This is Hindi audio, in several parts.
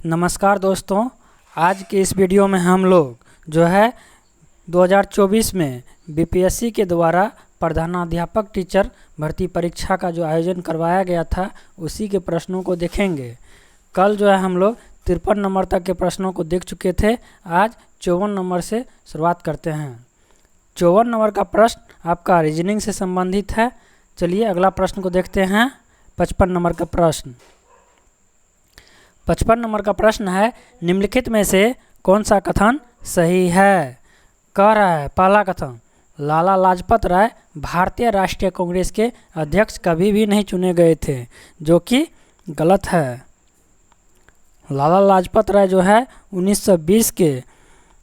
नमस्कार दोस्तों, आज के इस वीडियो में हम लोग जो है 2024 में बीपीएससी के द्वारा प्रधानाध्यापक टीचर भर्ती परीक्षा का जो आयोजन करवाया गया था उसी के प्रश्नों को देखेंगे। कल जो है हम लोग 53 नंबर तक के प्रश्नों को देख चुके थे। आज 54 नंबर से शुरुआत करते हैं। 54 नंबर का प्रश्न आपका रीजनिंग से संबंधित है। चलिए अगला प्रश्न को देखते हैं। 55 नंबर का प्रश्न 55 नंबर का प्रश्न है, निम्नलिखित में से कौन सा कथन सही है। कह रहा है पहला कथन, लाला लाजपत राय भारतीय राष्ट्रीय कांग्रेस के अध्यक्ष कभी भी नहीं चुने गए थे, जो कि गलत है। लाला लाजपत राय जो है 1920 के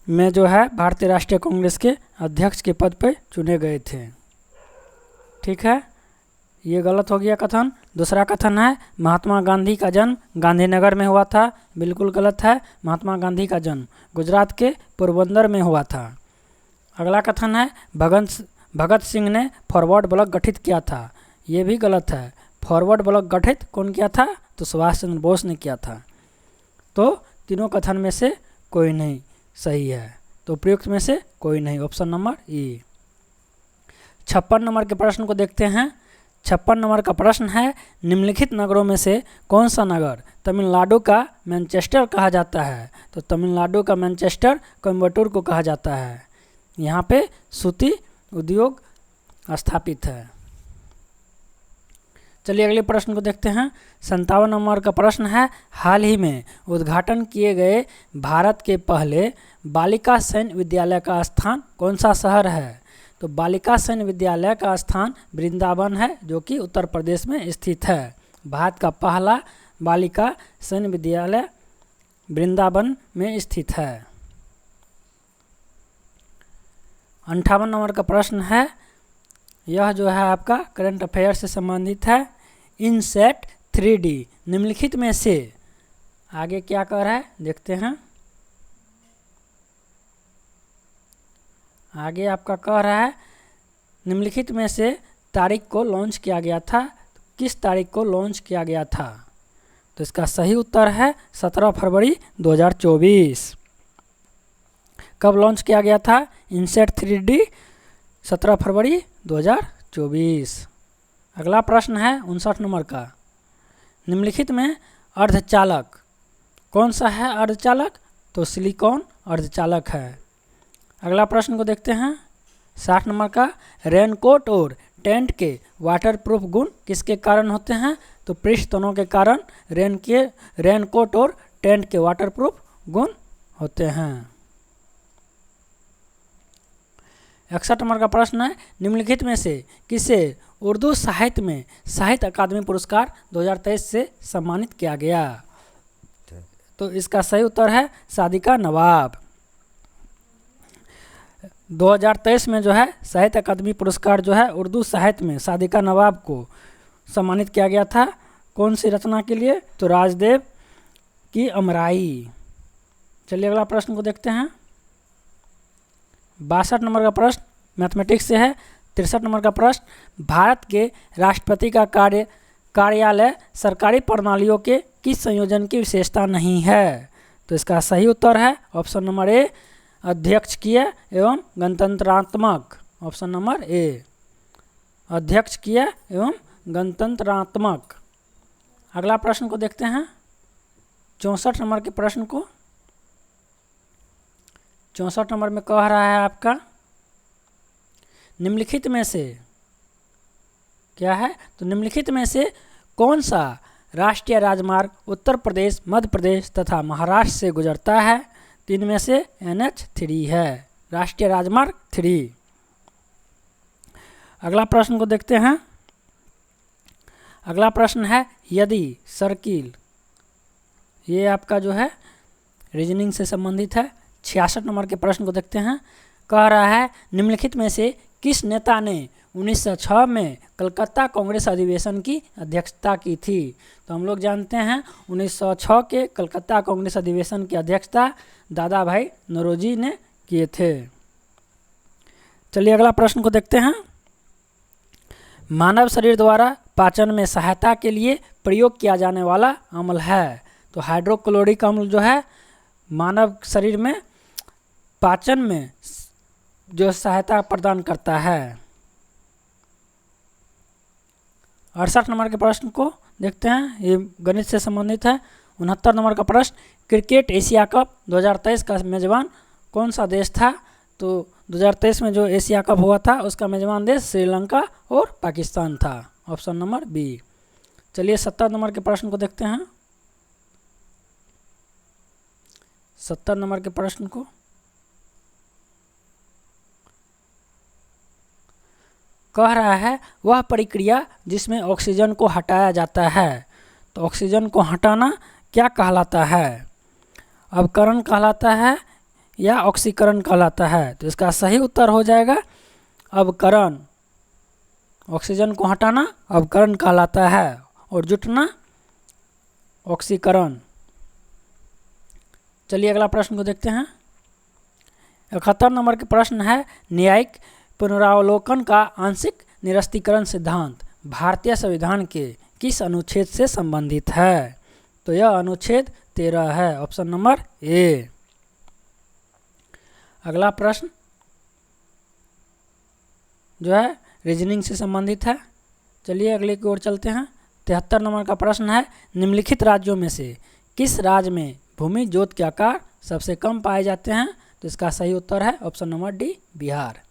में जो है भारतीय राष्ट्रीय कांग्रेस के अध्यक्ष के पद पर चुने गए थे। ठीक है, ये गलत हो गया कथन। दूसरा कथन है, महात्मा गांधी का जन्म गांधीनगर में हुआ था। बिल्कुल गलत है। महात्मा गांधी का जन्म गुजरात के पोरबंदर में हुआ था। अगला कथन है, भगत सिंह ने फॉरवर्ड ब्लॉक गठित किया था। ये भी गलत है। फॉरवर्ड ब्लॉक गठित कौन किया था? तो सुभाष चंद्र बोस ने किया था। तो तीनों कथन में से कोई नहीं सही है। तो प्रयुक्त में से कोई नहीं, ऑप्शन नंबर ई। 56 नंबर के प्रश्न को देखते हैं। 56 नंबर का प्रश्न है, निम्नलिखित नगरों में से कौन सा नगर तमिलनाडु का मैनचेस्टर कहा जाता है। तो तमिलनाडु का मैनचेस्टर कोयम्बटूर को कहा जाता है। यहाँ पे सूती उद्योग स्थापित है। चलिए अगले प्रश्न को देखते हैं। 57 नंबर का प्रश्न है, हाल ही में उद्घाटन किए गए भारत के पहले बालिका सैन्य विद्यालय का स्थान कौन सा शहर है। तो बालिका सैन्य विद्यालय का स्थान वृंदावन है, जो कि उत्तर प्रदेश में स्थित है। भारत का पहला बालिका सैन्य विद्यालय वृंदावन में स्थित है। 58 नंबर का प्रश्न है, यह जो है आपका करंट अफेयर से संबंधित है। इनसेट 3D निम्नलिखित में से आगे क्या कह रहा है देखते हैं। आगे आपका कह रहा है, निम्नलिखित में से तारीख को लॉन्च किया गया था। किस तारीख को लॉन्च किया गया था? तो इसका सही उत्तर है 17 फरवरी 2024। कब लॉन्च किया गया था इनसेट 3D? 17 फरवरी 2024। अगला प्रश्न है 59 नंबर का, निम्नलिखित में अर्धचालक कौन सा है? अर्धचालक तो सिलिकॉन अर्धचालक है। अगला प्रश्न को देखते हैं। 60 नंबर का, रेनकोट और टेंट के वाटरप्रूफ गुण किसके कारण होते हैं? तो पृष्ठ तनों के कारण रेनकोट और टेंट के वाटरप्रूफ गुण होते हैं। 61 नंबर का प्रश्न है, निम्नलिखित में से किसे उर्दू साहित्य में साहित्य अकादमी पुरस्कार 2023 से सम्मानित किया गया? तो इसका सही उत्तर है सादिका नवाब। 2023 में जो है साहित्य अकादमी पुरस्कार जो है उर्दू साहित्य में सादिका नवाब को सम्मानित किया गया था। कौन सी रचना के लिए? तो राजदेव की अमराई। चलिए अगला प्रश्न को देखते हैं। 62 नंबर का प्रश्न मैथमेटिक्स से है। 63 नंबर का प्रश्न, भारत के राष्ट्रपति का कार्यालय सरकारी प्रणालियों के किस संयोजन की विशेषता नहीं है? तो इसका सही उत्तर है ऑप्शन नंबर ए, अध्यक्षीय एवं गणतंत्रात्मक। ऑप्शन नंबर ए, अध्यक्षीय एवं गणतंत्रात्मक। अगला प्रश्न को देखते हैं। 64 नंबर के प्रश्न को 64 नंबर में कह रहा है आपका, निम्नलिखित में से क्या है? तो निम्नलिखित में से कौन सा राष्ट्रीय राजमार्ग उत्तर प्रदेश, मध्य प्रदेश तथा महाराष्ट्र से गुजरता है? तीन में से NH3 है, राष्ट्रीय राजमार्ग 3। अगला प्रश्न को देखते हैं। अगला प्रश्न है, यदि सर्किल, ये आपका जो है रीजनिंग से संबंधित है। 66 नंबर के प्रश्न को देखते हैं। कह रहा है, निम्नलिखित में से किस नेता ने 1906 में कलकत्ता कांग्रेस अधिवेशन की अध्यक्षता की थी? तो हम लोग जानते हैं 1906 के कलकत्ता कांग्रेस अधिवेशन की अध्यक्षता दादा भाई नौरोजी ने किए थे। चलिए अगला प्रश्न को देखते हैं। मानव शरीर द्वारा पाचन में सहायता के लिए प्रयोग किया जाने वाला अम्ल है। तो हाइड्रोक्लोरिक अम्ल जो है मानव शरीर में पाचन में जो सहायता प्रदान करता है। 68 नंबर के प्रश्न को देखते हैं, ये गणित से संबंधित है। 69 नंबर का प्रश्न, क्रिकेट एशिया कप 2023 का मेजबान कौन सा देश था? तो 2023 में जो एशिया कप हुआ था उसका मेजबान देश श्रीलंका और पाकिस्तान था। Option number B. चलिए 70 नंबर के प्रश्न को देखते हैं। 70 नंबर के प्रश्न को, कह रहा है वह प्रक्रिया जिसमें ऑक्सीजन को हटाया जाता है। तो ऑक्सीजन को हटाना क्या कहलाता है? अवकरण कहलाता है या ऑक्सीकरण कहलाता है? तो इसका सही उत्तर हो जाएगा अवकरण। ऑक्सीजन को हटाना अवकरण कहलाता है और जुटना ऑक्सीकरण। चलिए अगला प्रश्न को देखते हैं। 71 नंबर के प्रश्न है, न्यायिक पुनरावलोकन का आंशिक निरस्तीकरण सिद्धांत भारतीय संविधान के किस अनुच्छेद से संबंधित है? तो यह अनुच्छेद 13 है। Option number A. अगला प्रश्न जो है रीजनिंग से संबंधित है। चलिए अगले की ओर चलते हैं। 73 नंबर का प्रश्न है, निम्नलिखित राज्यों में से किस राज्य में भूमि जोत के आकार सबसे कम पाए जाते हैं? तो इसका सही उत्तर है ऑप्शन नंबर डी, बिहार।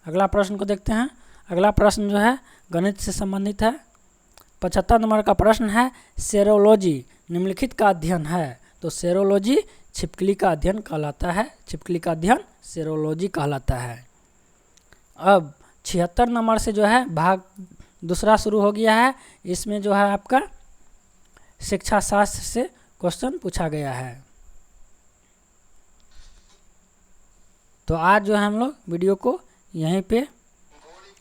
अगला प्रश्न को देखते हैं। अगला प्रश्न जो है गणित से संबंधित है। 75 नंबर का प्रश्न है, सेरोलॉजी निम्नलिखित का अध्ययन है। तो सेरोलॉजी छिपकली का अध्ययन कहलाता है। छिपकली का अध्ययन सेरोलॉजी कहलाता है। अब 76 नंबर से जो है भाग दूसरा शुरू हो गया है। इसमें जो है आपका शिक्षा शास्त्र से क्वेश्चन पूछा गया है। तो आज जो है हम लोग वीडियो को यहीं पे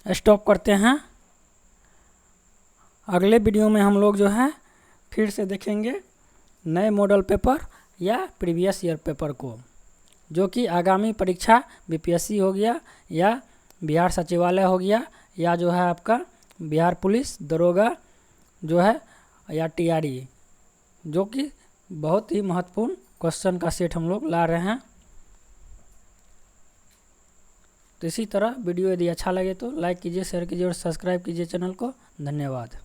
स्टॉप करते हैं। अगले वीडियो में हम लोग जो है फिर से देखेंगे नए मॉडल पेपर या प्रीवियस ईयर पेपर को, जो कि आगामी परीक्षा बीपीएससी हो गया या बिहार सचिवालय हो गया या जो है आपका बिहार पुलिस दरोगा जो है या टीआरई, जो कि बहुत ही महत्वपूर्ण क्वेश्चन का सेट हम लोग ला रहे हैं। तो इसी तरह वीडियो यदि अच्छा लगे तो लाइक कीजिए, शेयर कीजिए और सब्सक्राइब कीजिए चैनल को। धन्यवाद।